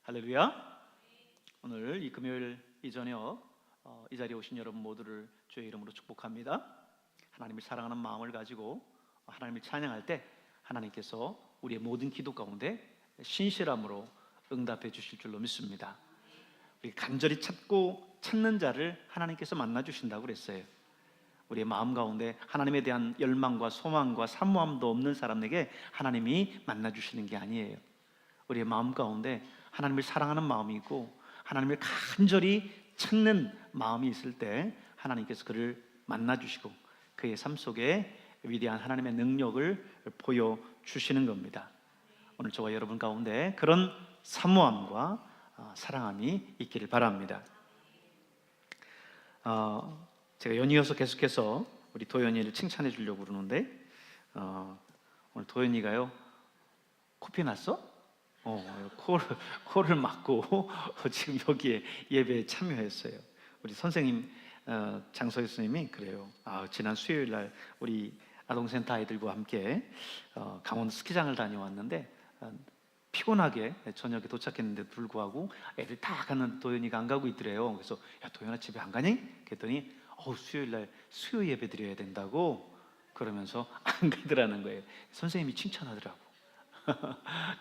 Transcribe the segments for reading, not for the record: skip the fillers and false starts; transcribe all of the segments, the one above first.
할렐루야. 오늘 이 금요일 이 저녁 이 자리에 오신 여러분 모두를 주의 이름으로 축복합니다. 하나님을 사랑하는 마음을 가지고 하나님을 찬양할 때 하나님께서 우리의 모든 기도 가운데 신실함으로 응답해 주실 줄로 믿습니다. 우리 간절히 찾는 자를 하나님께서 만나 주신다고 그랬어요. 우리의 마음 가운데 하나님에 대한 열망과 소망과 사모함도 없는 사람에게 하나님이 만나 주시는 게 아니에요. 우리의 마음 가운데 하나님을 사랑하는 마음이 있고 하나님을 간절히 찾는 마음이 있을 때 하나님께서 그를 만나주시고 그의 삶 속에 위대한 하나님의 능력을 보여주시는 겁니다. 오늘 저와 여러분 가운데 그런 사모함과 사랑함이 있기를 바랍니다. 제가 연이어서 계속해서 우리 도연이를 칭찬해 주려고 그러는데 오늘 도연이가요, 코피 났어? 코를 막고 지금 여기에 예배에 참여했어요. 우리 선생님 장서희 선생님이 그래요. 지난 수요일 날 우리 아동센터 아이들과 함께 강원 스키장을 다녀왔는데 피곤하게 저녁에 도착했는데도 불구하고 애들 다 가는 도연이가 안 가고 있더래요. 그래서 야, 도연아 집에 안 가니? 그랬더니 수요일 날 수요 예배 드려야 된다고 그러면서 안 가더라는 거예요. 선생님이 칭찬하더라고.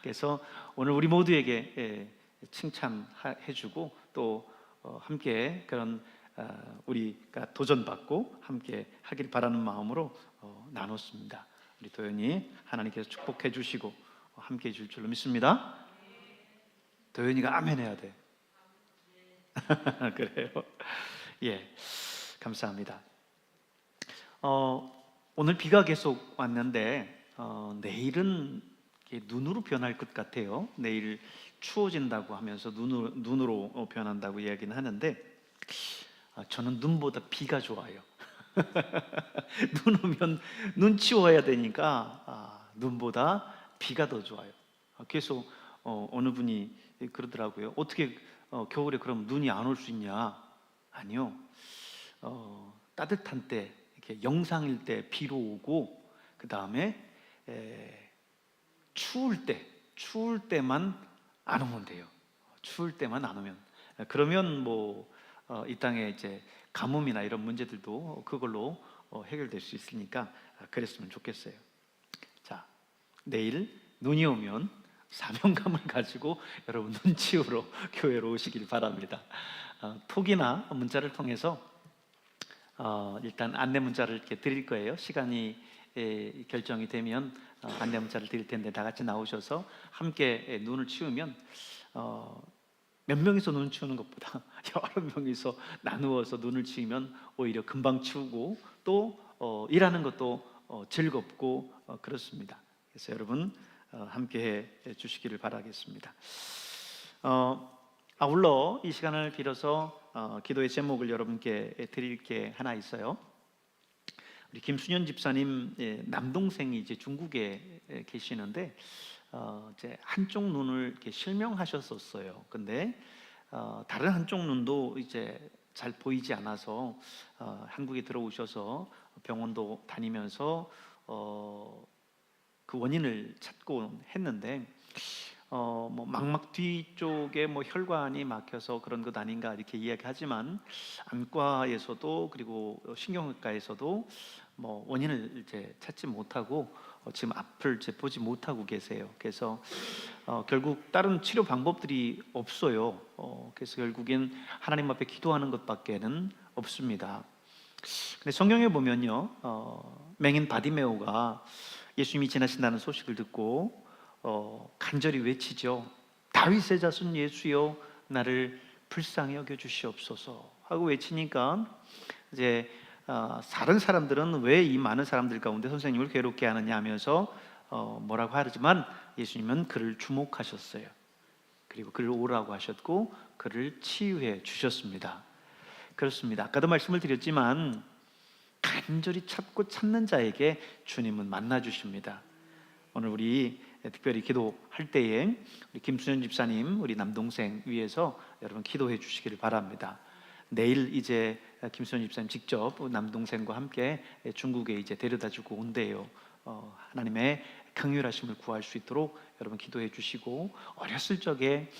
그래서 오늘 우리 모두에게 칭찬해주고 또 함께 그런 우리가 도전받고 함께 하길 바라는 마음으로 나눴습니다. 우리 도연이 하나님께서 축복해 주시고 함께 해줄 줄로 믿습니다. 도연이가 아멘 해야 돼. 그래요. 예, 감사합니다. 오늘 비가 계속 왔는데 내일은 눈으로 변할 것 같아요. 내일 추워진다고 하면서 눈으로 변한다고 이야기는 하는데 저는 눈보다 비가 좋아요. 눈 오면 눈 치워야 되니까 눈보다 비가 더 좋아요. 그래서 어느 분이 그러더라고요. 어떻게 겨울에 그럼 눈이 안 올 수 있냐? 아니요. 따뜻한 때 이렇게 영상일 때 비로 오고 그 다음에 추울 때만 안 오면 돼요. 추울 때만 안 오면. 그러면 이 땅에 이제 가뭄이나 이런 문제들도 그걸로 해결될 수 있으니까 그랬으면 좋겠어요. 자, 내일 눈이 오면 사명감을 가지고 여러분 눈 치우러 교회로 오시길 바랍니다. 톡이나 문자를 통해서 일단 안내 문자를 이렇게 드릴 거예요. 시간이 결정이 되면 안내 문자를 드릴 텐데 다 같이 나오셔서 함께 눈을 치우면 몇 명이서 눈을 치우는 것보다 여러 명이서 나누어서 눈을 치우면 오히려 금방 치우고 또 일하는 것도 즐겁고 그렇습니다. 그래서 여러분 함께 해 주시기를 바라겠습니다. 아울러 이 시간을 빌어서 기도의 제목을 여러분께 드릴 게 하나 있어요. 우리 김순현 집사님 남동생이 이제 중국에 계시는데 이제 한쪽 눈을 이렇게 실명하셨었어요. 근데 다른 한쪽 눈도 이제 잘 보이지 않아서 한국에 들어오셔서 병원도 다니면서 그 원인을 찾고 했는데 망막 뒤쪽에 혈관이 막혀서 그런 것 아닌가 이렇게 이야기하지만 안과에서도 그리고 신경외과에서도 원인을 이제 찾지 못하고 지금 앞을 이제 보지 못하고 계세요. 그래서 결국 다른 치료 방법들이 없어요. 그래서 결국엔 하나님 앞에 기도하는 것밖에는 없습니다. 근데 성경에 보면요, 맹인 바디메오가 예수님이 지나신다는 소식을 듣고 간절히 외치죠. 다윗의 자손 예수여 나를 불쌍히 여겨 주시옵소서 하고 외치니까 이제 다른 사람들은 왜 이 많은 사람들 가운데 선생님을 괴롭게 하느냐 하면서 뭐라고 하지만 예수님은 그를 주목하셨어요. 그리고 그를 오라고 하셨고 그를 치유해 주셨습니다. 그렇습니다. 아까도 말씀을 드렸지만 간절히 찾는 자에게 주님은 만나 주십니다. 오늘 우리 특별히 기도할 때에 우리 김순현 집사님 우리 남동생 위해서 여러분 기도해 주시기를 바랍니다. 내일 이제 김순현 집사님 직접 남동생과 함께 중국에 이제 데려다주고 온대요. 하나님의 긍휼하심을 구할 수 있도록 여러분 기도해 주시고, 어렸을 적에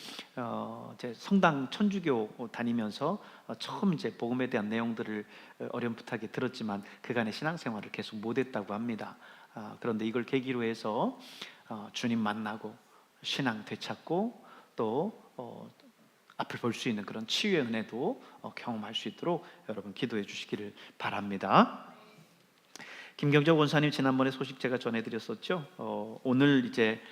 제 성당 천주교 다니면서 처음 이제 복음에 대한 내용들을 어렴풋하게 들었지만 그간의 신앙생활을 계속 못했다고 합니다. 그런데 이걸 계기로 해서 주님 만나고 신앙 되찾고 또 앞을 볼 수 있는 그런 치유의 은혜도 경험할 수 있도록 여러분 기도해 주시기를 바랍니다. 김경적 원사님 지난번에 소식 제가 전해드렸었죠. 오늘 이제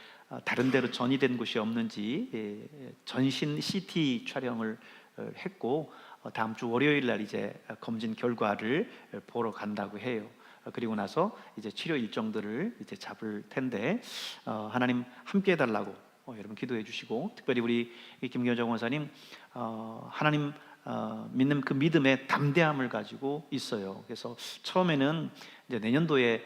다른 데로 전이된 곳이 없는지 전신 CT 촬영을 했고 다음 주 월요일 날 이제 검진 결과를 보러 간다고 해요. 그리고 나서 이제 치료 일정들을 이제 잡을 텐데 하나님 함께 해달라고 여러분 기도해 주시고, 특별히 우리 김경정 원사님 하나님 믿는 그 믿음의 담대함을 가지고 있어요. 그래서 처음에는 이제 내년도에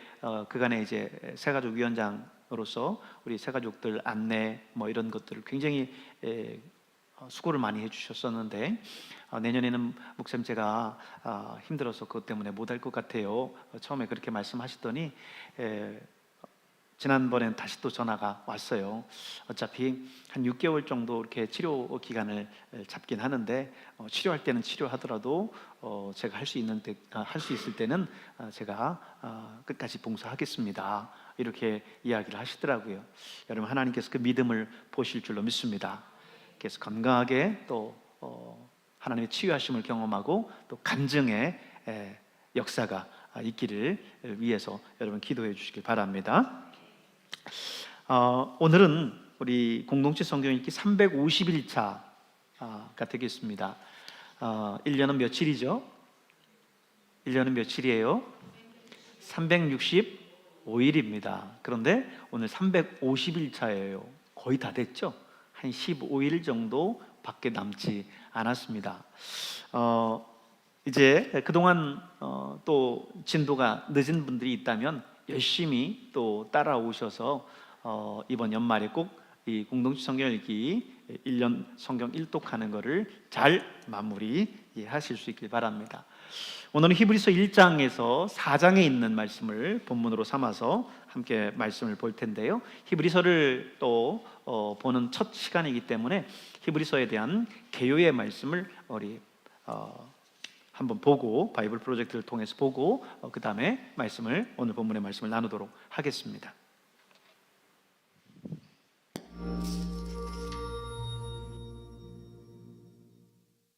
그간의 이제 새가족 위원장으로서 우리 새가족들 안내 뭐 이런 것들을 굉장히 수고를 많이 해주셨었는데 내년에는 목사님 제가 힘들어서 그것 때문에 못할 것 같아요. 처음에 그렇게 말씀하시더니 지난번엔 다시 또 전화가 왔어요. 어차피 한 6개월 정도 이렇게 치료 기간을 잡긴 하는데 치료할 때는 치료하더라도 제가 할 수 있을 때는 제가 끝까지 봉사하겠습니다. 이렇게 이야기를 하시더라고요. 여러분 하나님께서 그 믿음을 보실 줄로 믿습니다. 그래서 건강하게 또 하나님의 치유하심을 경험하고 또 간증의 역사가 있기를 위해서 여러분 기도해 주시길 바랍니다. 오늘은 우리 공동체 성경 읽기 351차가 되겠습니다. 1년은 며칠이죠? 1년은 며칠이에요? 365일입니다. 그런데 오늘 351차예요. 거의 다 됐죠? 한 15일 정도 밖에 남지 않았습니다. 이제 그동안 또 진도가 늦은 분들이 있다면 열심히 또 따라오셔서 이번 연말에 꼭 이 공동체 성경 읽기 1년 성경 일독하는 거를 잘 마무리 하실 수 있길 바랍니다. 오늘은 히브리서 1장에서 4장에 있는 말씀을 본문으로 삼아서 함께 말씀을 볼 텐데요. 히브리서를 또 보는 첫 시간이기 때문에 히브리서에 대한 개요의 말씀을 우리 한번 보고 바이블 프로젝트를 통해서 보고 그 다음에 오늘 본문의 말씀을 나누도록 하겠습니다.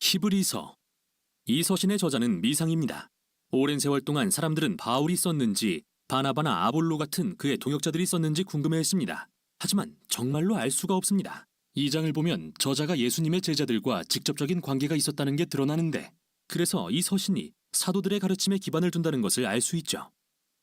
히브리서. 이 서신의 저자는 미상입니다. 오랜 세월 동안 사람들은 바울이 썼는지 바나바나 아볼로 같은 그의 동역자들이 썼는지 궁금해했습니다. 하지만 정말로 알 수가 없습니다. 이 장을 보면 저자가 예수님의 제자들과 직접적인 관계가 있었다는 게 드러나는데, 그래서 이 서신이 사도들의 가르침에 기반을 둔다는 것을 알 수 있죠.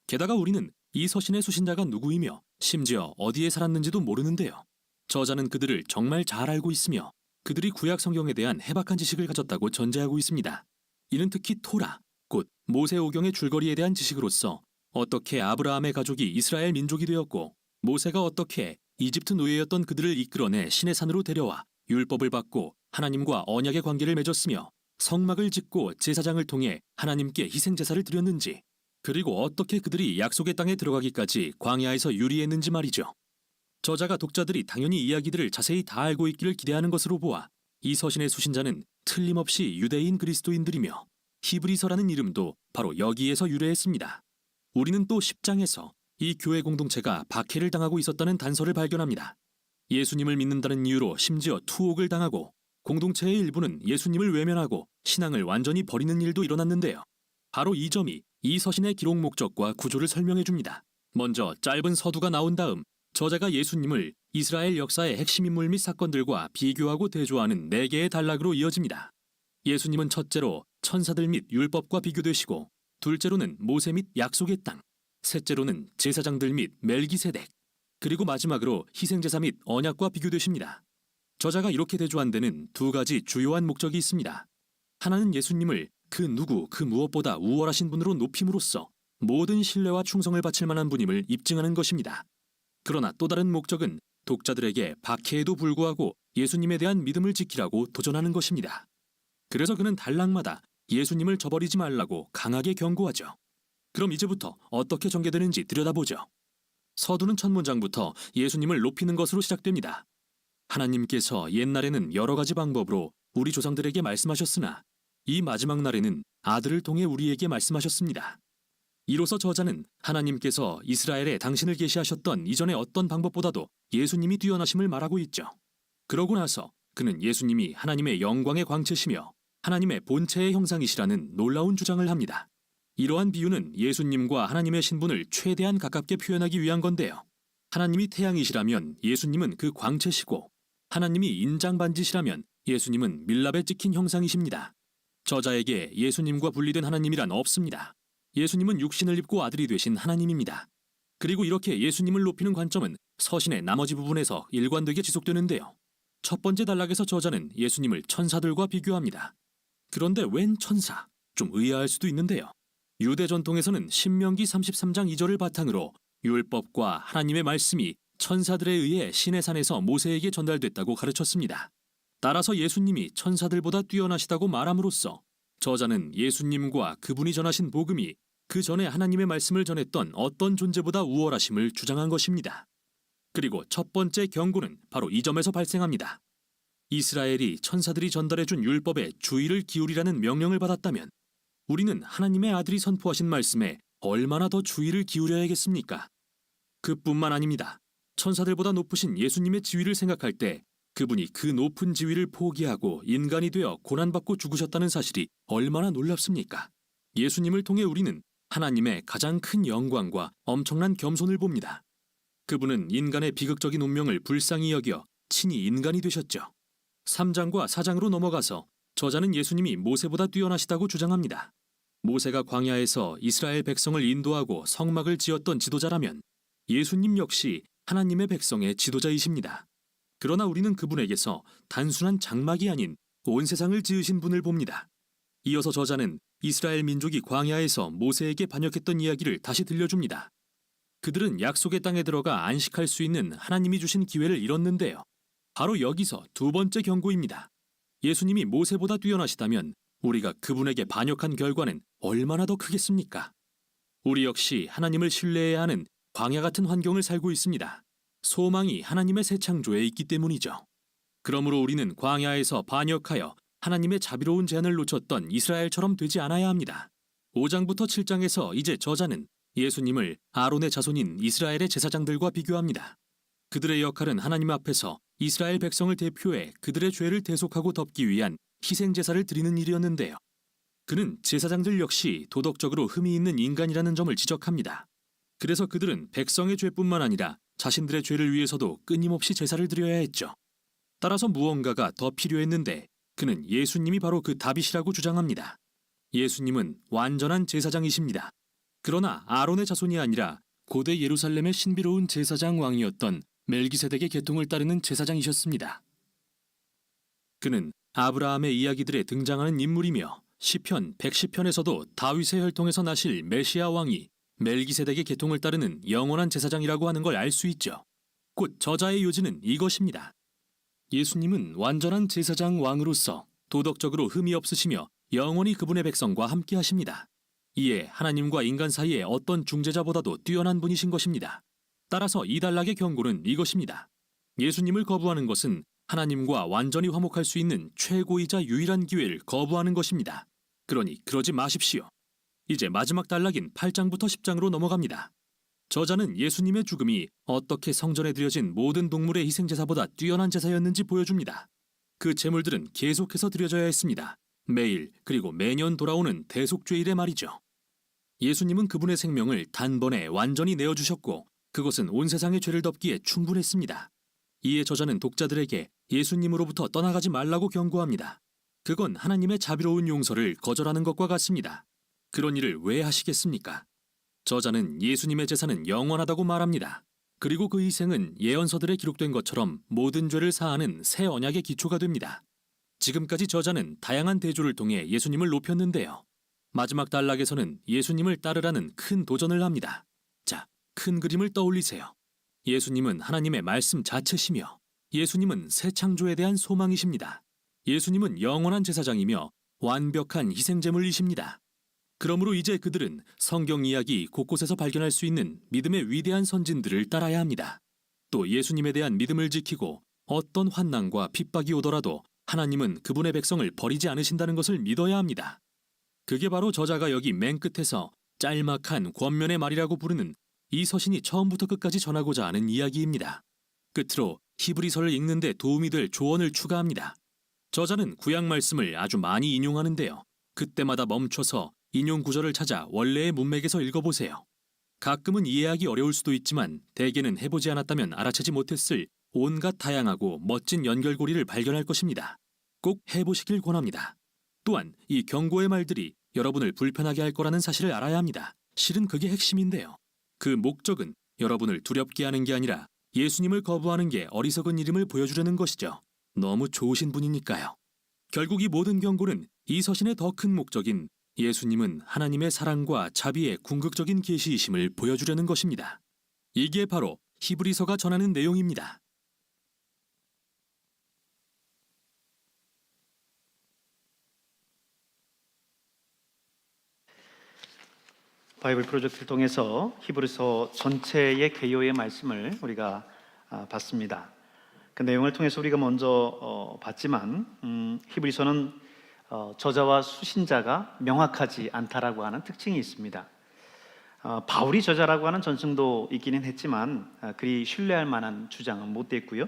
게다가 우리는 이 서신의 수신자가 누구이며 심지어 어디에 살았는지도 모르는데요. 저자는 그들을 정말 잘 알고 있으며 그들이 구약 성경에 대한 해박한 지식을 가졌다고 전제하고 있습니다. 이는 특히 토라, 곧 모세오경의 줄거리에 대한 지식으로서 어떻게 아브라함의 가족이 이스라엘 민족이 되었고 모세가 어떻게 이집트 노예였던 그들을 이끌어내 시내산으로 데려와 율법을 받고 하나님과 언약의 관계를 맺었으며 성막을 짓고 제사장을 통해 하나님께 희생제사를 드렸는지, 그리고 어떻게 그들이 약속의 땅에 들어가기까지 광야에서 유리했는지 말이죠. 저자가 독자들이 당연히 이야기들을 자세히 다 알고 있기를 기대하는 것으로 보아 이 서신의 수신자는 틀림없이 유대인 그리스도인들이며 히브리서라는 이름도 바로 여기에서 유래했습니다. 우리는 또 10장에서 이 교회 공동체가 박해를 당하고 있었다는 단서를 발견합니다. 예수님을 믿는다는 이유로 심지어 투옥을 당하고 공동체의 일부는 예수님을 외면하고 신앙을 완전히 버리는 일도 일어났는데요. 바로 이 점이 이 서신의 기록 목적과 구조를 설명해 줍니다. 먼저 짧은 서두가 나온 다음 저자가 예수님을 이스라엘 역사의 핵심 인물 및 사건들과 비교하고 대조하는 4개의 단락으로 이어집니다. 예수님은 첫째로 천사들 및 율법과 비교되시고, 둘째로는 모세 및 약속의 땅, 셋째로는 제사장들 및 멜기세덱, 그리고 마지막으로 희생제사 및 언약과 비교되십니다. 저자가 이렇게 대조한 데는 2가지 주요한 목적이 있습니다. 하나는 예수님을 그 누구 그 무엇보다 우월하신 분으로 높임으로써 모든 신뢰와 충성을 바칠 만한 분임을 입증하는 것입니다. 그러나 또 다른 목적은 독자들에게 박해에도 불구하고 예수님에 대한 믿음을 지키라고 도전하는 것입니다. 그래서 그는 단락마다 예수님을 저버리지 말라고 강하게 경고하죠. 그럼 이제부터 어떻게 전개되는지 들여다보죠. 서두는 첫 문장부터 예수님을 높이는 것으로 시작됩니다. 하나님께서 옛날에는 여러 가지 방법으로 우리 조상들에게 말씀하셨으나 이 마지막 날에는 아들을 통해 우리에게 말씀하셨습니다. 이로써 저자는 하나님께서 이스라엘에 당신을 계시하셨던 이전의 어떤 방법보다도 예수님이 뛰어나심을 말하고 있죠. 그러고 나서 그는 예수님이 하나님의 영광의 광채시며 하나님의 본체의 형상이시라는 놀라운 주장을 합니다. 이러한 비유는 예수님과 하나님의 신분을 최대한 가깝게 표현하기 위한 건데요. 하나님이 태양이시라면 예수님은 그 광채시고 하나님이 인장반지시라면 예수님은 밀랍에 찍힌 형상이십니다. 저자에게 예수님과 분리된 하나님이란 없습니다. 예수님은 육신을 입고 아들이 되신 하나님입니다. 그리고 이렇게 예수님을 높이는 관점은 서신의 나머지 부분에서 일관되게 지속되는데요. 첫 번째 단락에서 저자는 예수님을 천사들과 비교합니다. 그런데 웬 천사? 좀 의아할 수도 있는데요. 유대 전통에서는 신명기 33장 2절을 바탕으로 율법과 하나님의 말씀이 천사들에 의해 시내산에서 모세에게 전달됐다고 가르쳤습니다. 따라서 예수님이 천사들보다 뛰어나시다고 말함으로써 저자는 예수님과 그분이 전하신 복음이 그 전에 하나님의 말씀을 전했던 어떤 존재보다 우월하심을 주장한 것입니다. 그리고 첫 번째 경고는 바로 이 점에서 발생합니다. 이스라엘이 천사들이 전달해준 율법에 주의를 기울이라는 명령을 받았다면 우리는 하나님의 아들이 선포하신 말씀에 얼마나 더 주의를 기울여야겠습니까? 그뿐만 아닙니다. 천사들보다 높으신 예수님의 지위를 생각할 때 그분이 그 높은 지위를 포기하고 인간이 되어 고난받고 죽으셨다는 사실이 얼마나 놀랍습니까? 예수님을 통해 우리는 하나님의 가장 큰 영광과 엄청난 겸손을 봅니다. 그분은 인간의 비극적인 운명을 불쌍히 여겨 친히 인간이 되셨죠. 3장과 4장으로 넘어가서 저자는 예수님이 모세보다 뛰어나시다고 주장합니다. 모세가 광야에서 이스라엘 백성을 인도하고 성막을 지었던 지도자라면 예수님 역시 하나님의 백성의 지도자이십니다. 그러나 우리는 그분에게서 단순한 장막이 아닌 온 세상을 지으신 분을 봅니다. 이어서 저자는 이스라엘 민족이 광야에서 모세에게 반역했던 이야기를 다시 들려줍니다. 그들은 약속의 땅에 들어가 안식할 수 있는 하나님이 주신 기회를 잃었는데요. 바로 여기서 두 번째 경고입니다. 예수님이 모세보다 뛰어나시다면 우리가 그분에게 반역한 결과는 얼마나 더 크겠습니까? 우리 역시 하나님을 신뢰해야 하는 광야 같은 환경을 살고 있습니다. 소망이 하나님의 새 창조에 있기 때문이죠. 그러므로 우리는 광야에서 반역하여 하나님의 자비로운 제안을 놓쳤던 이스라엘처럼 되지 않아야 합니다. 5장부터 7장에서 이제 저자는 예수님을 아론의 자손인 이스라엘의 제사장들과 비교합니다. 그들의 역할은 하나님 앞에서 이스라엘 백성을 대표해 그들의 죄를 대속하고 덮기 위한 희생 제사를 드리는 일이었는데요. 그는 제사장들 역시 도덕적으로 흠이 있는 인간이라는 점을 지적합니다. 그래서 그들은 백성의 죄뿐만 아니라 자신들의 죄를 위해서도 끊임없이 제사를 드려야 했죠. 따라서 무언가가 더 필요했는데 그는 예수님이 바로 그 답이시라고 주장합니다. 예수님은 완전한 제사장이십니다. 그러나 아론의 자손이 아니라 고대 예루살렘의 신비로운 제사장 왕이었던 멜기세덱의 계통을 따르는 제사장이셨습니다. 그는 아브라함의 이야기들에 등장하는 인물이며 시편 110편에서도 다윗의 혈통에서 나실 메시아 왕이 멜기세덱의 계통을 따르는 영원한 제사장이라고 하는 걸 알 수 있죠. 곧 저자의 요지는 이것입니다. 예수님은 완전한 제사장 왕으로서 도덕적으로 흠이 없으시며 영원히 그분의 백성과 함께 하십니다. 이에 하나님과 인간 사이의 어떤 중재자보다도 뛰어난 분이신 것입니다. 따라서 이 단락의 경고는 이것입니다. 예수님을 거부하는 것은 하나님과 완전히 화목할 수 있는 최고이자 유일한 기회를 거부하는 것입니다. 그러니 그러지 마십시오. 이제 마지막 단락인 8장부터 10장으로 넘어갑니다. 저자는 예수님의 죽음이 어떻게 성전에 드려진 모든 동물의 희생제사보다 뛰어난 제사였는지 보여줍니다. 그 제물들은 계속해서 드려져야 했습니다. 매일 그리고 매년 돌아오는 대속죄일에 말이죠. 예수님은 그분의 생명을 단번에 완전히 내어주셨고 그것은 온 세상의 죄를 덮기에 충분했습니다. 이에 저자는 독자들에게 예수님으로부터 떠나가지 말라고 경고합니다. 그건 하나님의 자비로운 용서를 거절하는 것과 같습니다. 그런 일을 왜 하시겠습니까? 저자는 예수님의 제사는 영원하다고 말합니다. 그리고 그 희생은 예언서들에 기록된 것처럼 모든 죄를 사하는 새 언약의 기초가 됩니다. 지금까지 저자는 다양한 대조를 통해 예수님을 높였는데요. 마지막 단락에서는 예수님을 따르라는 큰 도전을 합니다. 자, 큰 그림을 떠올리세요. 예수님은 하나님의 말씀 자체시며 예수님은 새 창조에 대한 소망이십니다. 예수님은 영원한 제사장이며 완벽한 희생제물이십니다. 그러므로 이제 그들은 성경 이야기 곳곳에서 발견할 수 있는 믿음의 위대한 선진들을 따라야 합니다. 또 예수님에 대한 믿음을 지키고 어떤 환난과 핍박이 오더라도 하나님은 그분의 백성을 버리지 않으신다는 것을 믿어야 합니다. 그게 바로 저자가 여기 맨 끝에서 짤막한 권면의 말이라고 부르는 이 서신이 처음부터 끝까지 전하고자 하는 이야기입니다. 끝으로 히브리서를 읽는데 도움이 될 조언을 추가합니다. 저자는 구약 말씀을 아주 많이 인용하는데요. 그때마다 멈춰서 인용 구절을 찾아 원래의 문맥에서 읽어보세요. 가끔은 이해하기 어려울 수도 있지만 대개는 해보지 않았다면 알아채지 못했을 온갖 다양하고 멋진 연결고리를 발견할 것입니다. 꼭 해보시길 권합니다. 또한 이 경고의 말들이 여러분을 불편하게 할 거라는 사실을 알아야 합니다. 실은 그게 핵심인데요. 그 목적은 여러분을 두렵게 하는 게 아니라 예수님을 거부하는 게 어리석은 일임을 보여주려는 것이죠. 너무 좋으신 분이니까요. 결국 이 모든 경고는 이 서신의 더 큰 목적인 예수님은 하나님의 사랑과 자비의 궁극적인 계시이심을 보여주려는 것입니다. 이게 바로 히브리서가 전하는 내용입니다. 바이블 프로젝트를 통해서 히브리서 전체의 개요의 말씀을 우리가 봤습니다. 그 내용을 통해서 우리가 먼저 봤지만 히브리서는 저자와 수신자가 명확하지 않다라고 하는 특징이 있습니다. 바울이 저자라고 하는 전승도 있기는 했지만 그리 신뢰할 만한 주장은 못 됐고요.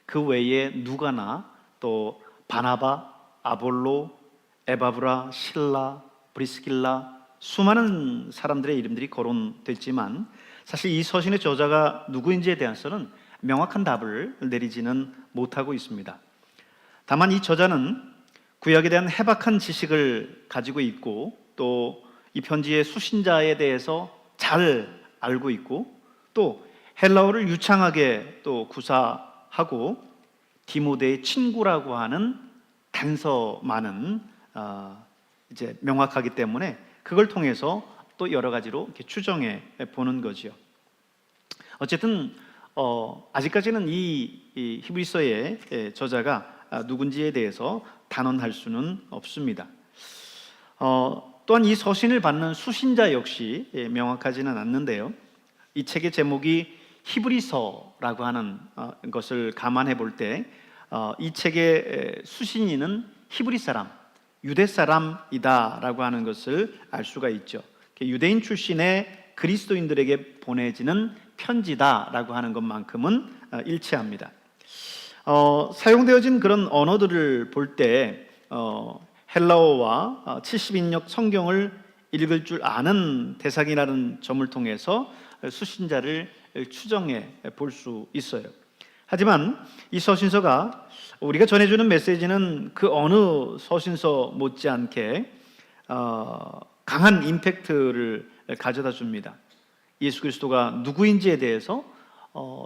그 외에 누가나 또 바나바, 아볼로, 에바브라, 실라, 브리스길라 수많은 사람들의 이름들이 거론됐지만 사실 이 서신의 저자가 누구인지에 대해서는 명확한 답을 내리지는 못하고 있습니다. 다만 이 저자는 구약에 대한 해박한 지식을 가지고 있고 또 이 편지의 수신자에 대해서 잘 알고 있고 또 헬라어를 유창하게 또 구사하고 디모데의 친구라고 하는 단서만은 이제 명확하기 때문에 그걸 통해서 또 여러 가지로 이렇게 추정해 보는 거죠. 어쨌든 아직까지는 이 히브리서의 저자가 누군지에 대해서 단언할 수는 없습니다. 또한 이 서신을 받는 수신자 역시 명확하지는 않는데요. 이 책의 제목이 히브리서라고 하는 것을 감안해 볼 때 이 책의 수신인은 히브리 사람, 유대 사람이다라고 하는 것을 알 수가 있죠. 유대인 출신의 그리스도인들에게 보내지는 편지다라고 하는 것만큼은 일치합니다. 사용되어진 그런 언어들을 볼 때 헬라어와 70인역 성경을 읽을 줄 아는 대상이라는 점을 통해서 수신자를 추정해 볼 수 있어요. 하지만 이 서신서가 우리가 전해주는 메시지는 그 어느 서신서 못지않게 강한 임팩트를 가져다 줍니다. 예수 그리스도가 누구인지에 대해서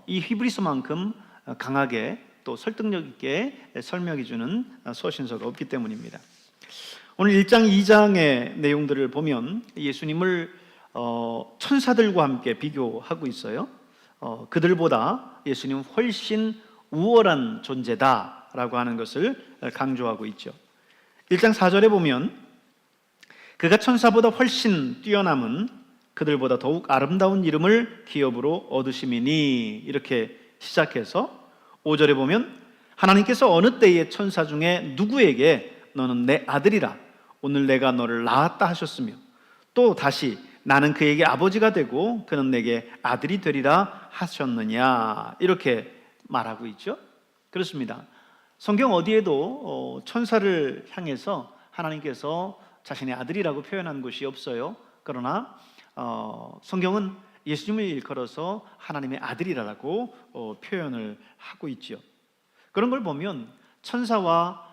이 히브리서만큼 강하게 또 설득력 있게 설명해 주는 서신서가 없기 때문입니다. 오늘 1장, 2장의 내용들을 보면 예수님을 천사들과 함께 비교하고 있어요. 그들보다 예수님은 훨씬 우월한 존재다라고 하는 것을 강조하고 있죠. 1장 4절에 보면 그가 천사보다 훨씬 뛰어남은 그들보다 더욱 아름다운 이름을 기업으로 얻으심이니 이렇게 시작해서 5절에 보면 하나님께서 어느 때에 천사 중에 누구에게 너는 내 아들이라 오늘 내가 너를 낳았다 하셨으며 또 다시 나는 그에게 아버지가 되고 그는 내게 아들이 되리라 하셨느냐 이렇게 말하고 있죠. 그렇습니다. 성경 어디에도 천사를 향해서 하나님께서 자신의 아들이라고 표현한 곳이 없어요. 그러나 성경은 예수님을 일컬어서 하나님의 아들이라고 표현을 하고 있죠. 그런 걸 보면 천사와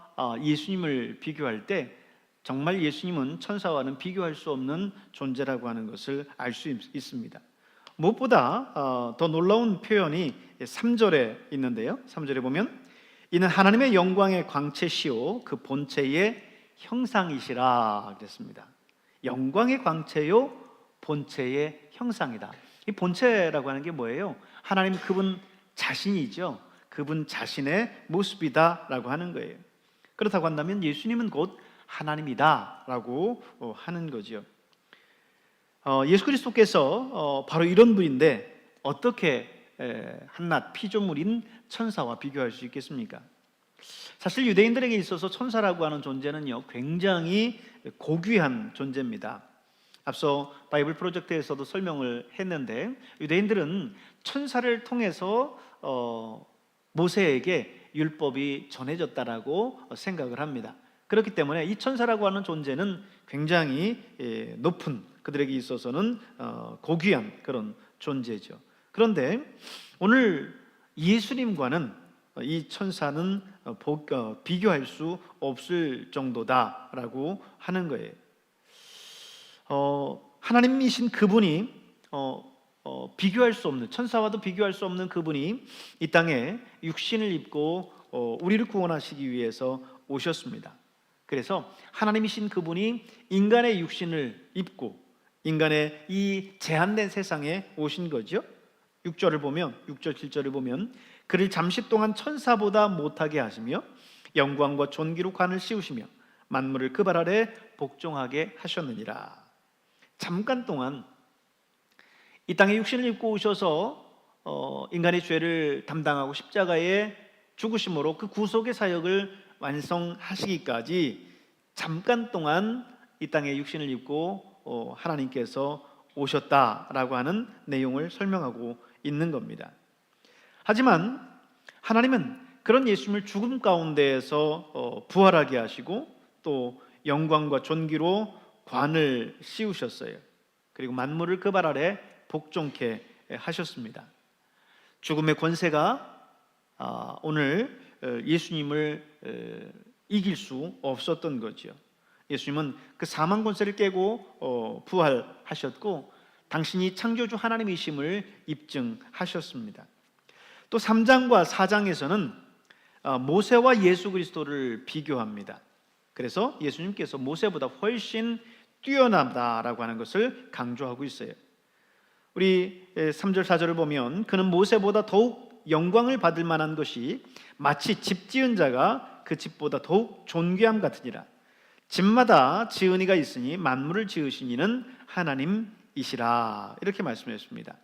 예수님을 비교할 때 정말 예수님은 천사와는 비교할 수 없는 존재라고 하는 것을 알 수 있습니다. 무엇보다 더 놀라운 표현이 3절에 있는데요. 3절에 보면 이는 하나님의 영광의 광채시요 그 본체의 형상이시라 그랬습니다. 영광의 광채요 본체의 형상이다. 이 본체라고 하는 게 뭐예요? 하나님 그분 자신이죠. 그분 자신의 모습이다라고 하는 거예요. 그렇다고 한다면 예수님은 곧 하나님이다라고 하는 거죠. 예수 그리스도께서 바로 이런 분인데 어떻게 한낱 피조물인 천사와 비교할 수 있겠습니까? 사실 유대인들에게 있어서 천사라고 하는 존재는요, 굉장히 고귀한 존재입니다. 앞서 바이블 프로젝트에서도 설명을 했는데, 유대인들은 천사를 통해서 모세에게 율법이 전해졌다라고 생각을 합니다. 그렇기 때문에 이 천사라고 하는 존재는 굉장히 높은, 그들에게 있어서는 고귀한 그런 존재죠. 그런데 오늘 예수님과는 이 천사는 비교할 수 없을 정도다라고 하는 거예요. 하나님이신 그분이 비교할 수 없는, 천사와도 비교할 수 없는 그분이 이 땅에 육신을 입고 우리를 구원하시기 위해서 오셨습니다. 그래서 하나님이신 그분이 인간의 육신을 입고 인간의 이 제한된 세상에 오신 거죠. 6절을 보면, 6절 7절을 보면, 그를 잠시 동안 천사보다 못하게 하시며 영광과 존귀로 관을 씌우시며 만물을 그 발 아래 복종하게 하셨느니라. 잠깐 동안 이 땅에 육신을 입고 오셔서 인간의 죄를 담당하고 십자가에 죽으심으로 그 구속의 사역을 완성하시기까지 잠깐 동안 이 땅에 육신을 입고 하나님께서 오셨다라고 하는 내용을 설명하고 있는 겁니다. 하지만 하나님은 그런 예수님을 죽음 가운데에서 부활하게 하시고 또 영광과 존귀로 관을 씌우셨어요. 그리고 만물을 그 발 아래 복종케 하셨습니다. 죽음의 권세가 오늘 예수님을 이길 수 없었던 거죠. 예수님은 그 사망 권세를 깨고 부활하셨고 당신이 창조주 하나님이심을 입증하셨습니다. 또 3장과 4장에서는 모세와 예수 그리스도를 비교합니다. 그래서 예수님께서 모세보다 훨씬 뛰어나다라고 하는 것을 강조하고 있어요. 우리 3절 4절을 보면, 그는 모세보다 더욱 영광을 받을 만한 것이 마치 집 지은 자가 그 집보다 더욱 존귀함 같으니라. 집마다 지은 이가 있으니 만물을 지으신 이는 하나님이시라. 이렇게 말씀했습니다.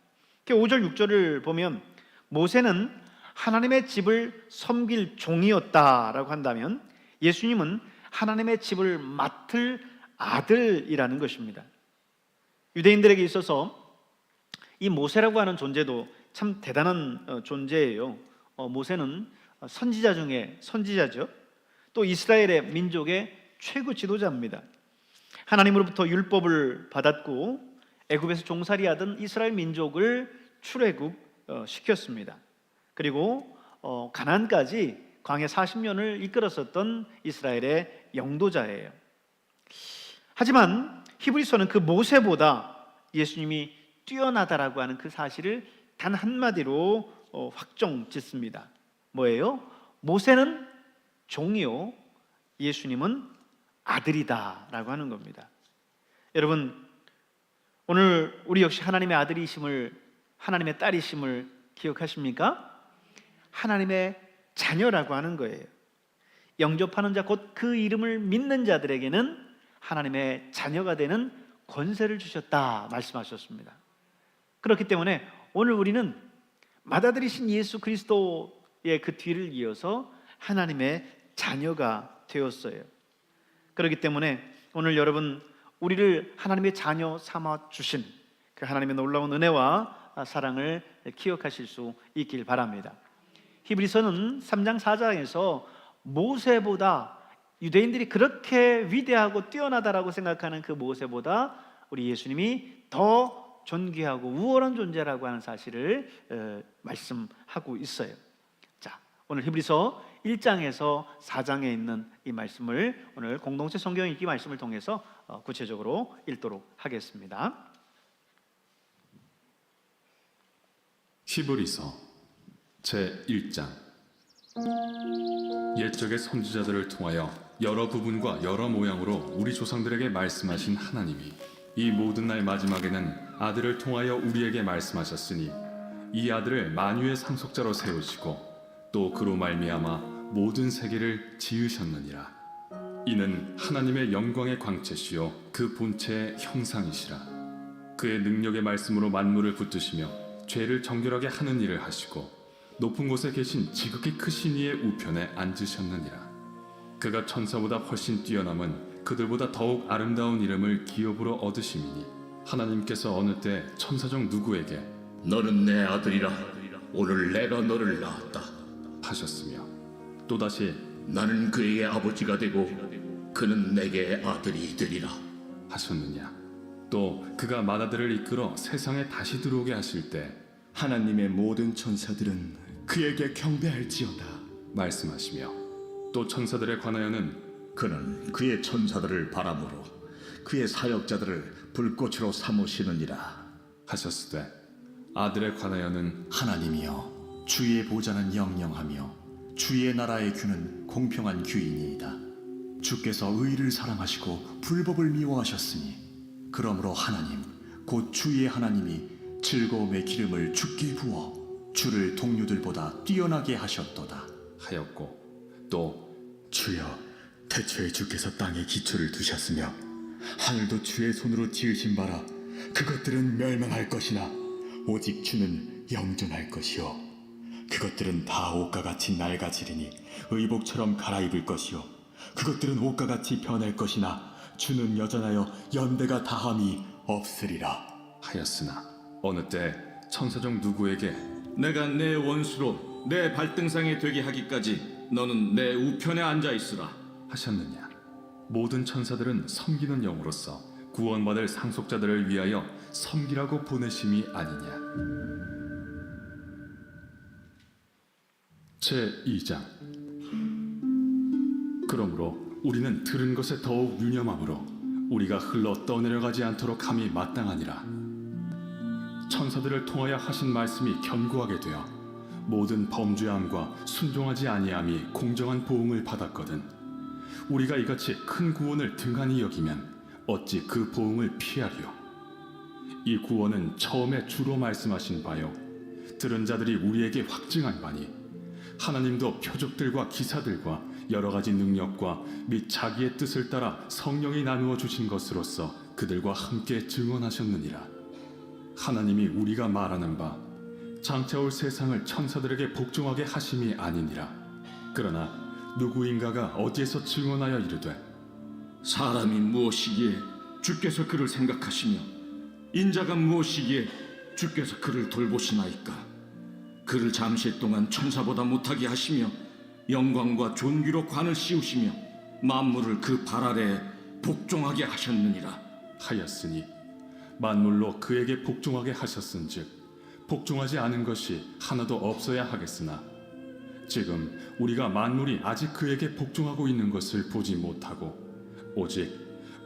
5절 6절을 보면, 모세는 하나님의 집을 섬길 종이었다라고 한다면 예수님은 하나님의 집을 맡을 아들이라는 것입니다. 유대인들에게 있어서 이 모세라고 하는 존재도 참 대단한 존재예요. 모세는 선지자 중에 선지자죠. 또 이스라엘의 민족의 최고 지도자입니다. 하나님으로부터 율법을 받았고 애굽에서 종살이하던 이스라엘 민족을 출애굽 시켰습니다. 그리고 가나안까지 광야 40년을 이끌었었던 이스라엘의 영도자예요. 하지만 히브리서는 그 모세보다 예수님이 뛰어나다라고 하는 그 사실을 단 한마디로 확정 짓습니다. 뭐예요? 모세는 종이요, 예수님은 아들이다라고 하는 겁니다. 여러분, 오늘 우리 역시 하나님의 아들이심을, 하나님의 딸이심을 기억하십니까? 하나님의 자녀라고 하는 거예요. 영접하는 자, 곧 그 이름을 믿는 자들에게는 하나님의 자녀가 되는 권세를 주셨다 말씀하셨습니다. 그렇기 때문에 오늘 우리는 맏아들이신 예수 그리스도의 그 뒤를 이어서 하나님의 자녀가 되었어요. 그렇기 때문에 오늘 여러분, 우리를 하나님의 자녀 삼아 주신 그 하나님의 놀라운 은혜와 사랑을 기억하실 수 있길 바랍니다. 히브리서는 3장 4장에서 모세보다, 유대인들이 그렇게 위대하고 뛰어나다라고 생각하는 그 모세보다 우리 예수님이 더 존귀하고 우월한 존재라고 하는 사실을 말씀하고 있어요. 자, 오늘 히브리서 1장에서 4장에 있는 이 말씀을 오늘 공동체 성경 읽기 말씀을 통해서 구체적으로 읽도록 하겠습니다. 히브리서 제1장. 옛적의 선지자들을 통하여 여러 부분과 여러 모양으로 우리 조상들에게 말씀하신 하나님이 이 모든 날 마지막에는 아들을 통하여 우리에게 말씀하셨으니 이 아들을 만유의 상속자로 세우시고 또 그로 말미암아 모든 세계를 지으셨느니라. 이는 하나님의 영광의 광채시요 그 본체의 형상이시라. 그의 능력의 말씀으로 만물을 붙드시며 죄를 정결하게 하는 일을 하시고 높은 곳에 계신 지극히 크신 이의 우편에 앉으셨느니라. 그가 천사보다 훨씬 뛰어남은 그들보다 더욱 아름다운 이름을 기업으로 얻으심이니 하나님께서 어느 때 천사 중 누구에게 너는 내 아들이라. 오늘 내가 너를 낳았다. 하셨으며 또다시 나는 그에게 아버지가 되고 그는 내게 아들이 되리라. 하셨느냐. 또 그가 맏아들을 이끌어 세상에 다시 들어오게 하실 때 하나님의 모든 천사들은 그에게 경배할지어다. 말씀하시며 또 천사들에 관하여는 그는 그의 천사들을 바람으로 그의 사역자들을 불꽃으로 삼으시느니라. 하셨으되 아들에 관하여는 하나님이여, 주의 보좌는 영영하며 주의 나라의 규는 공평한 규이니이다. 주께서 의를 사랑하시고 불법을 미워하셨으니 그러므로 하나님 곧 주의 하나님이 즐거움의 기름을 주께 부어 주를 동료들보다 뛰어나게 하셨도다. 하였고 또 주여, 태초에 주께서 땅에 기초를 두셨으며 하늘도 주의 손으로 지으신 바라. 그것들은 멸망할 것이나 오직 주는 영존할 것이요, 그것들은 다 옷과 같이 낡아지리니 의복처럼 갈아입을 것이요, 그것들은 옷과 같이 변할 것이나 주는 여전하여 연대가 다함이 없으리라. 하였으나 어느 때 천사 중 누구에게 내가 내 원수로 내 발등상에 되게 하기까지 너는 내 우편에 앉아 있으라. 하셨느냐. 모든 천사들은 섬기는 영으로서 구원받을 상속자들을 위하여 섬기라고 보내심이 아니냐. 제2장. 그러므로 우리는 들은 것에 더욱 유념함으로 우리가 흘러 떠내려가지 않도록 함이 마땅하니라. 천사들을 통하여 하신 말씀이 견고하게 되어 모든 범죄함과 순종하지 아니함이 공정한 보응을 받았거든 우리가 이같이 큰 구원을 등한히 여기면 어찌 그 보응을 피하리요. 이 구원은 처음에 주로 말씀하신 바요 들은 자들이 우리에게 확증한 바니 하나님도 표적들과 기사들과 여러 가지 능력과 및 자기의 뜻을 따라 성령이 나누어 주신 것으로서 그들과 함께 증언하셨느니라. 하나님이 우리가 말하는 바 장차 올 세상을 천사들에게 복종하게 하심이 아니니라. 그러나 누구인가가 어디에서 증언하여 이르되 사람이 무엇이기에 주께서 그를 생각하시며 인자가 무엇이기에 주께서 그를 돌보시나이까. 그를 잠시 동안 천사보다 못하게 하시며 영광과 존귀로 관을 씌우시며 만물을 그 발 아래에 복종하게 하셨느니라. 하였으니 만물로 그에게 복종하게 하셨은즉 복종하지 않은 것이 하나도 없어야 하겠으나 지금 우리가 만물이 아직 그에게 복종하고 있는 것을 보지 못하고 오직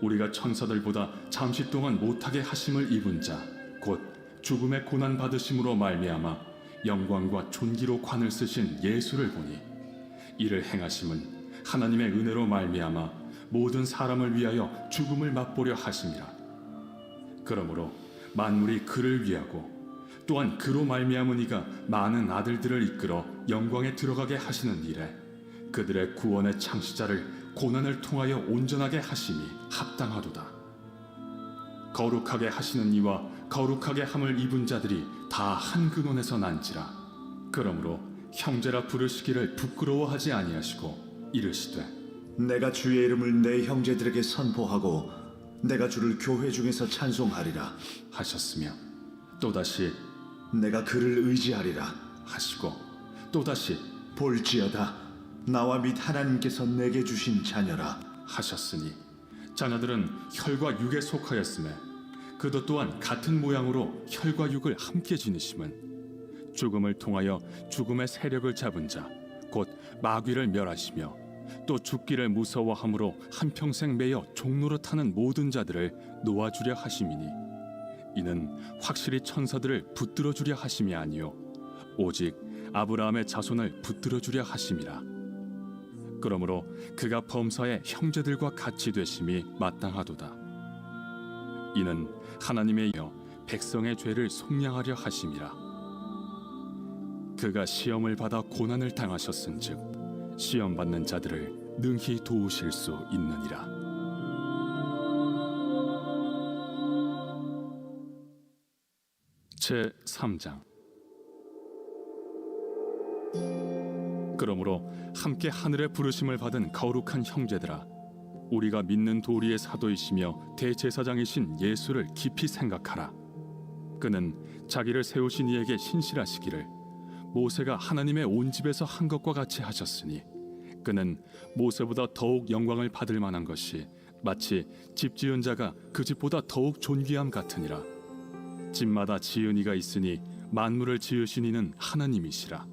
우리가 천사들보다 잠시 동안 못하게 하심을 입은 자 곧 죽음의 고난 받으심으로 말미암아 영광과 존귀로 관을 쓰신 예수를 보니 이를 행하심은 하나님의 은혜로 말미암아 모든 사람을 위하여 죽음을 맛보려 하심이라. 그러므로 만물이 그를 위하고 또한 그로 말미암은 이가 많은 아들들을 이끌어 영광에 들어가게 하시는 일에 그들의 구원의 창시자를 고난을 통하여 온전하게 하심이 합당하도다. 거룩하게 하시는 이와 거룩하게 함을 입은 자들이 다 한 근원에서 난지라. 그러므로 형제라 부르시기를 부끄러워하지 아니하시고 이르시되 내가 주의 이름을 내 형제들에게 선포하고 내가 주를 교회 중에서 찬송하리라. 하셨으며 또다시 내가 그를 의지하리라. 하시고 또다시 볼지어다 나와 및 하나님께서 내게 주신 자녀라. 하셨으니 자녀들은 혈과 육에 속하였음에 그도 또한 같은 모양으로 혈과 육을 함께 지니심은 죽음을 통하여 죽음의 세력을 잡은 자 곧 마귀를 멸하시며 또 죽기를 무서워함으로 한평생 매여 종로로 타는 모든 자들을 놓아주려 하심이니 이는 확실히 천사들을 붙들어 주려 하심이 아니요 오직 아브라함의 자손을 붙들어 주려 하심이라. 그러므로 그가 범사의 형제들과 같이 되심이 마땅하도다. 이는 하나님의 여 백성의 죄를 속량하려 하심이라. 그가 시험을 받아 고난을 당하셨은즉 시험 받는 자들을 능히 도우실 수 있느니라. 제 3장. 그러므로 함께 하늘의 부르심을 받은 거룩한 형제들아, 우리가 믿는 도리의 사도이시며 대제사장이신 예수를 깊이 생각하라. 그는 자기를 세우신 이에게 신실하시기를 모세가 하나님의 온 집에서 한 것과 같이 하셨으니, 그는 모세보다 더욱 영광을 받을 만한 것이 마치 집 지은 자가 그 집보다 더욱 존귀함 같으니라. 집마다 지은 이가 있으니 만물을 지으신 이는 하나님이시라.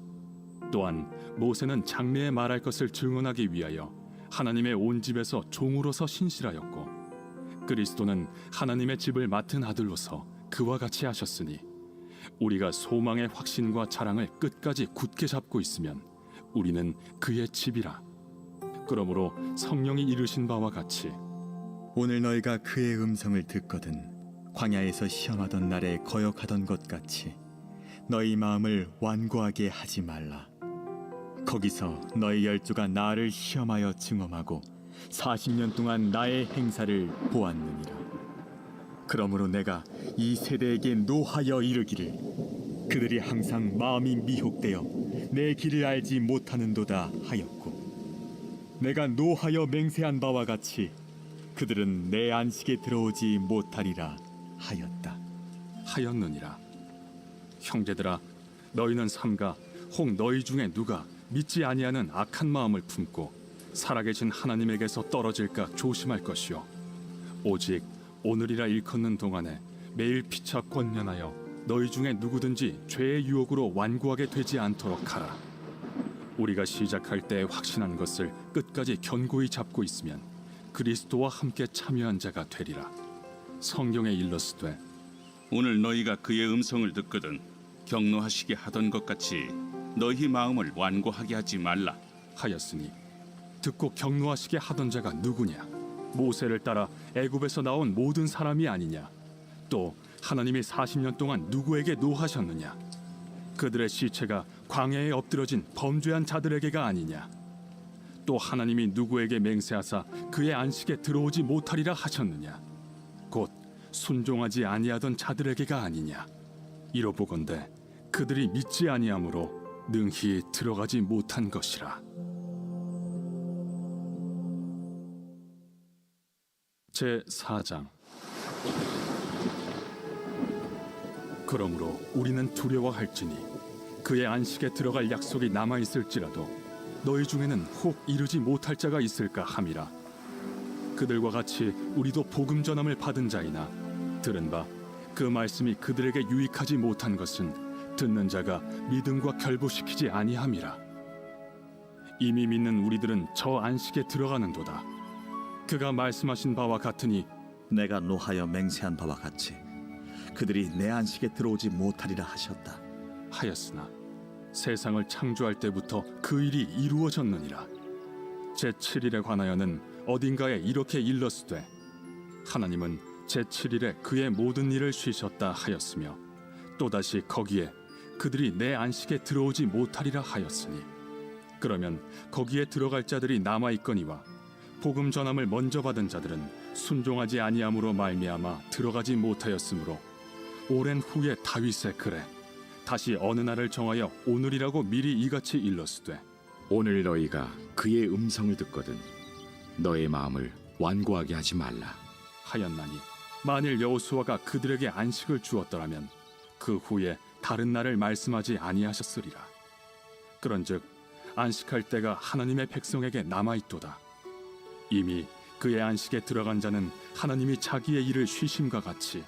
또한 모세는 장래에 말할 것을 증언하기 위하여 하나님의 온 집에서 종으로서 신실하였고, 그리스도는 하나님의 집을 맡은 아들로서 그와 같이 하셨으니, 우리가 소망의 확신과 자랑을 끝까지 굳게 잡고 있으면 우리는 그의 집이라. 그러므로 성령이 이르신 바와 같이 오늘 너희가 그의 음성을 듣거든 광야에서 시험하던 날에 거역하던 것 같이 너희 마음을 완고하게 하지 말라. 거기서 너희 열조가 나를 시험하여 증언하고 40년 동안 나의 행사를 보았느니라. 그러므로 내가 이 세대에게 노하여 이르기를 그들이 항상 마음이 미혹되어 내 길을 알지 못하는도다 하였고, 내가 노하여 맹세한 바와 같이 그들은 내 안식에 들어오지 못하리라 하였느니라. 형제들아, 너희는 삼가 혹 너희 중에 누가 믿지 아니하는 악한 마음을 품고 살아계신 하나님에게서 떨어질까 조심할 것이요, 오직 오늘이라 일컫는 동안에 매일 피차 권면하여 너희 중에 누구든지 죄의 유혹으로 완고하게 되지 않도록 하라. 우리가 시작할 때 확신한 것을 끝까지 견고히 잡고 있으면 그리스도와 함께 참여한 자가 되리라. 성경에 일렀으되 오늘 너희가 그의 음성을 듣거든 경노하시게 하던 것 같이 너희 마음을 완고하게 하지 말라 하였으니, 듣고 경노하시게 하던 자가 누구냐? 모세를 따라 애굽에서 나온 모든 사람이 아니냐? 또 하나님이 40년 동안 누구에게 노하셨느냐? 그들의 시체가 광야에 엎드러진 범죄한 자들에게가 아니냐? 또 하나님이 누구에게 맹세하사 그의 안식에 들어오지 못하리라 하셨느냐? 곧 순종하지 아니하던 자들에게가 아니냐? 이로보건대 그들이 믿지 아니하므로 능히 들어가지 못한 것이라. 제 4장. 그러므로 우리는 두려워할지니 그의 안식에 들어갈 약속이 남아 있을지라도 너희 중에는 혹 이르지 못할 자가 있을까 함이라. 그들과 같이 우리도 복음 전함을 받은 자이나 들은 바 그 말씀이 그들에게 유익하지 못한 것은 듣는 자가 믿음과 결부시키지 아니함이라. 이미 믿는 우리들은 저 안식에 들어가는도다. 그가 말씀하신 바와 같으니 내가 노하여 맹세한 바와 같이 그들이 내 안식에 들어오지 못하리라 하셨다. 하였으나 세상을 창조할 때부터 그 일이 이루어졌느니라. 제7일에 관하여는 어딘가에 이렇게 일렀으되 하나님은 제7일에 그의 모든 일을 쉬셨다 하였으며, 또다시 거기에 그들이 내 안식에 들어오지 못하리라 하였으니, 그러면 거기에 들어갈 자들이 남아있거니와 복음 전함을 먼저 받은 자들은 순종하지 아니함으로 말미암아 들어가지 못하였으므로 오랜 후에 다윗의 글에 다시 어느 날을 정하여 오늘이라고 미리 이같이 일렀으되 오늘 너희가 그의 음성을 듣거든 너의 마음을 완고하게 하지 말라 하였나니, 만일 여호수아가 그들에게 안식을 주었더라면 그 후에 다른 날을 말씀하지 아니하셨으리라. 그런즉 안식할 때가 하나님의 백성에게 남아있도다. 이미 그의 안식에 들어간 자는 하나님이 자기의 일을 쉬심과 같이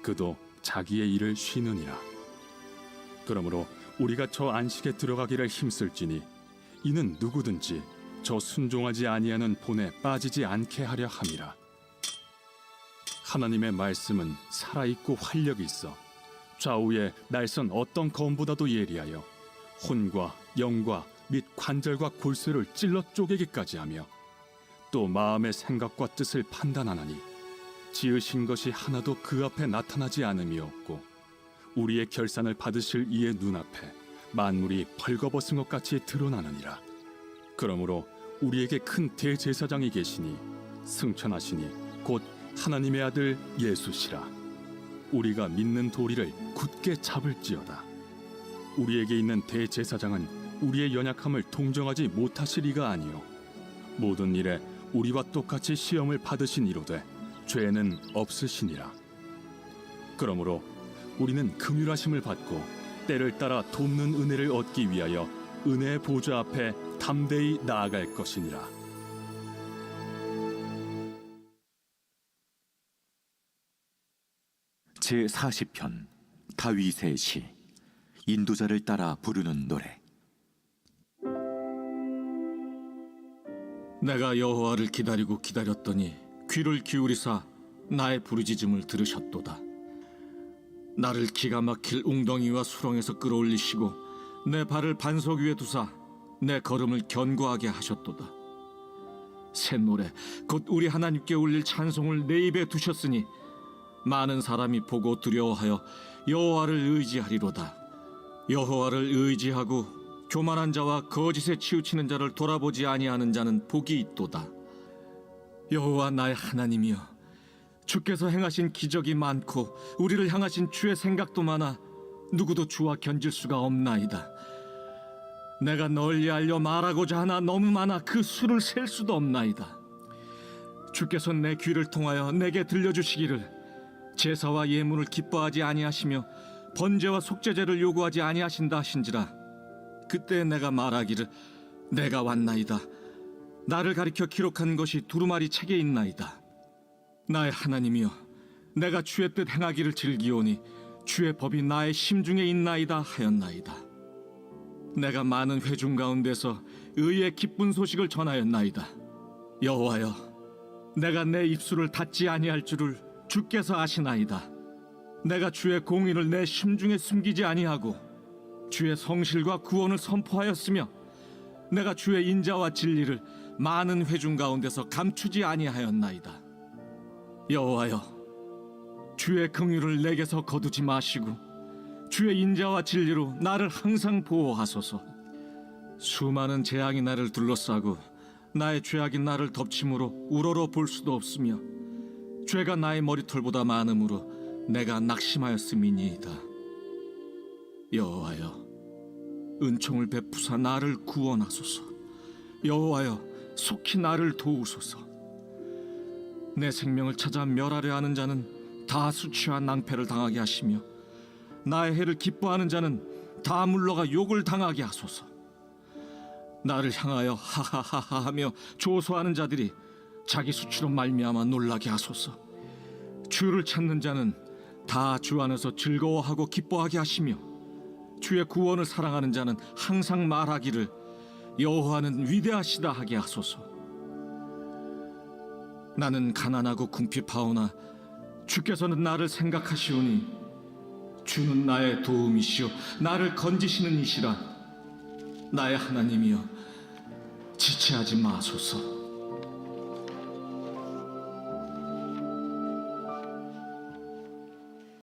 그도 자기의 일을 쉬느니라. 그러므로 우리가 저 안식에 들어가기를 힘쓸지니 이는 누구든지 저 순종하지 아니하는 본에 빠지지 않게 하려 함이라. 하나님의 말씀은 살아있고 활력이 있어 좌우에 날선 어떤 검보다도 예리하여 혼과 영과 및 관절과 골수를 찔러 쪼개기까지 하며 또 마음의 생각과 뜻을 판단하나니 지으신 것이 하나도 그 앞에 나타나지 않음이 없고 우리의 결산을 받으실 이의 눈앞에 만물이 벌거벗은 것 같이 드러나느니라. 그러므로 우리에게 큰 대제사장이 계시니 승천하시니 곧 하나님의 아들 예수시라. 우리가 믿는 도리를 굳게 잡을지어다. 우리에게 있는 대제사장은 우리의 연약함을 동정하지 못하시리가 아니요 모든 일에 우리와 똑같이 시험을 받으시니로되 죄는 없으시니라. 그러므로 우리는 긍휼하심을 받고 때를 따라 돕는 은혜를 얻기 위하여 은혜의 보좌 앞에 담대히 나아갈 것이니라. 제 40편 다윗의 시 인도자를 따라 부르는 노래. 내가 여호와를 기다리고 기다렸더니 귀를 기울이사 나의 부르짖음을 들으셨도다. 나를 기가 막힐 웅덩이와 수렁에서 끌어올리시고 내 발을 반석 위에 두사 내 걸음을 견고하게 하셨도다. 새 노래 곧 우리 하나님께 올릴 찬송을 내 입에 두셨으니 많은 사람이 보고 두려워하여 여호와를 의지하리로다. 여호와를 의지하고 교만한 자와 거짓에 치우치는 자를 돌아보지 아니하는 자는 복이 있도다. 여호와 나의 하나님이여, 주께서 행하신 기적이 많고 우리를 향하신 주의 생각도 많아 누구도 주와 견질 수가 없나이다. 내가 널리 알려 말하고자 하나 너무 많아 그 수를 셀 수도 없나이다. 주께서 내 귀를 통하여 내게 들려주시기를 제사와 예물을 기뻐하지 아니하시며 번제와 속죄제를 요구하지 아니하신다 하신지라. 그때 내가 말하기를 내가 왔나이다. 나를 가리켜 기록한 것이 두루마리 책에 있나이다. 나의 하나님이여, 내가 주의 뜻 행하기를 즐기오니 주의 법이 나의 심중에 있나이다 하였나이다. 내가 많은 회중 가운데서 의의 기쁜 소식을 전하였나이다. 여호와여, 내가 내 입술을 닫지 아니할 줄을 주께서 아시나이다. 내가 주의 공의를 내 심중에 숨기지 아니하고 주의 성실과 구원을 선포하였으며 내가 주의 인자와 진리를 많은 회중 가운데서 감추지 아니하였나이다. 여호와여, 주의 긍휼을 내게서 거두지 마시고 주의 인자와 진리로 나를 항상 보호하소서. 수많은 재앙이 나를 둘러싸고 나의 죄악이 나를 덮침으로 우러러 볼 수도 없으며 죄가 나의 머리털보다 많음으로 내가 낙심하였음이니이다. 여호와여, 은총을 베푸사 나를 구원하소서. 여호와여, 속히 나를 도우소서. 내 생명을 찾아 멸하려 하는 자는 다 수치와 낭패를 당하게 하시며 나의 해를 기뻐하는 자는 다 물러가 욕을 당하게 하소서. 나를 향하여 하하하하 하며 조소하는 자들이 자기 수치로 말미암아 놀라게 하소서. 주를 찾는 자는 다 주 안에서 즐거워하고 기뻐하게 하시며 주의 구원을 사랑하는 자는 항상 말하기를 여호와는 위대하시다 하게 하소서. 나는 가난하고 궁핍하오나 주께서는 나를 생각하시오니 주는 나의 도움이시오 나를 건지시는 이시라. 나의 하나님이여, 지체하지 마소서.